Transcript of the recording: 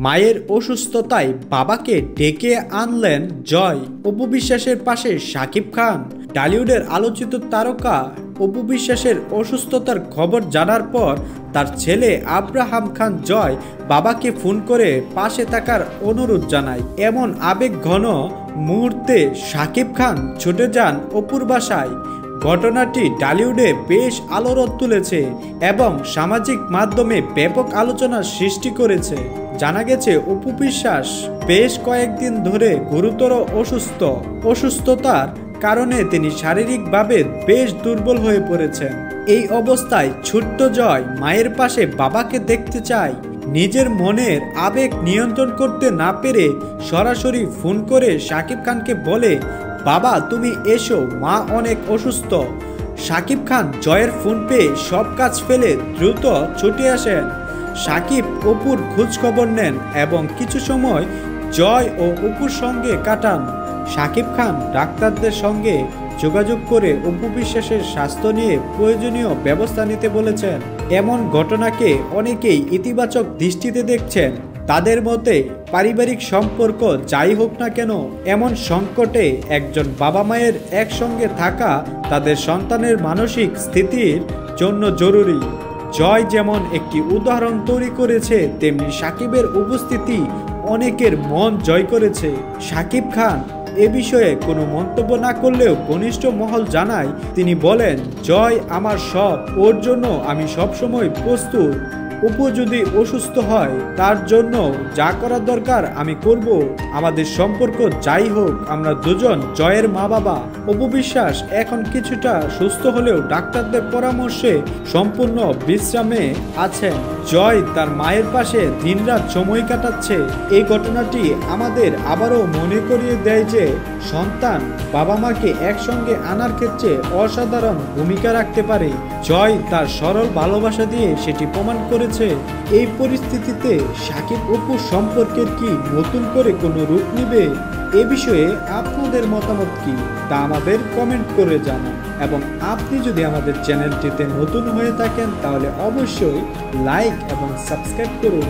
মায়ের অসুস্থতায় বাবাকে ডেকে আনলেন জয়। অপু বিশ্বাসের পাশে শাকিব খান। টলিউডের আলোচিত তারকা অপু বিশ্বাসের অসুস্থতার খবর জানার পর তার ছেলে আব্রাহাম খান জয় বাবাকে ফোন করে পাশে থাকার অনুরোধ জানায়। এমন আবেগঘন মুহূর্তে শাকিব খান ছুটে যান অপুর বাসায়। ঘটনাটি টলিউডে বেশ আলোড়ন তুলেছে এবং সামাজিক মাধ্যমে ব্যাপক আলোচনার সৃষ্টি করেছে। জানা গেছে অপু বিশ্বাস বেশ কয়েকদিন ধরে গুরুতর অসুস্থতার কারণে তিনি শারীরিকভাবে বেশ দুর্বল হয়ে পড়েছেন। এই অবস্থায় ছোট্ট জয় মায়ের পাশে বাবাকে দেখতে চায়। নিজের মনের আবেগ নিয়ন্ত্রণ করতে না পেরে সরাসরি ফোন করে শাকিব খানকে বলে, বাবা তুমি এসো, মা অনেক অসুস্থ। শাকিব খান জয়ের ফোন পেয়ে সব কাজ ফেলে দ্রুত ছুটে আসেন। শাকিব অপুর খোঁজ খবর নেন এবং কিছু সময় জয় ও অপুর সঙ্গে কাটান। শাকিব খান ডাক্তারদের সঙ্গে যোগাযোগ করে অপু বিশ্বাসের স্বাস্থ্য নিয়ে প্রয়োজনীয় ব্যবস্থা নিতে বলেছেন। এমন ঘটনাকে অনেকেই ইতিবাচক দৃষ্টিতে দেখছেন। তাদের মতে পারিবারিক সম্পর্ক যাই হোক না কেন, এমন সংকটে একজন বাবা মায়ের একসঙ্গে থাকা তাদের সন্তানের মানসিক স্থিতির জন্য জরুরি। জয় যেমন একটি উদাহরণ তৈরি করেছে, তেমনি শাকিবের উপস্থিতি অনেকের মন জয় করেছে। শাকিব খান এ বিষয়ে কোনো মন্তব্য না করলেও ঘনিষ্ঠ মহল জানায়, তিনি বলেন, জয় আমার সব, ওর জন্য আমি সবসময় প্রস্তুত। অপু যদি অসুস্থ হয় তার জন্য যা করার দরকার আমি করব। আমাদের সম্পর্ক যাই হোক, আমরা দুজন জয়ের মা বাবা। অপু বিশ্বাস এখন কিছুটা সুস্থ হলেও ডাক্তারদের পরামর্শে সম্পূর্ণ বিশ্রামে আছেন। জয় তার মায়ের পাশে দিনরাত সময় কাটাচ্ছে। এই ঘটনাটি আমাদের আবারও মনে করিয়ে দেয় যে সন্তান বাবা মাকে একসঙ্গে আনার ক্ষেত্রে অসাধারণ ভূমিকা রাখতে পারে। জয় তার সরল ভালোবাসা দিয়ে সেটি প্রমাণ করেছে। এই পরিস্থিতিতে শাকিব অপুর সম্পর্কের কি নতুন করে কোনো রূপ নেবে? এ বিষয়ে আপনাদের মতামত কি তা আমাদের কমেন্ট করে জানান। এবং আপনি যদি আমাদের চ্যানেলটিতে নতুন হয়ে থাকেন তাহলে অবশ্যই লাইক এবং সাবস্ক্রাইব করুন।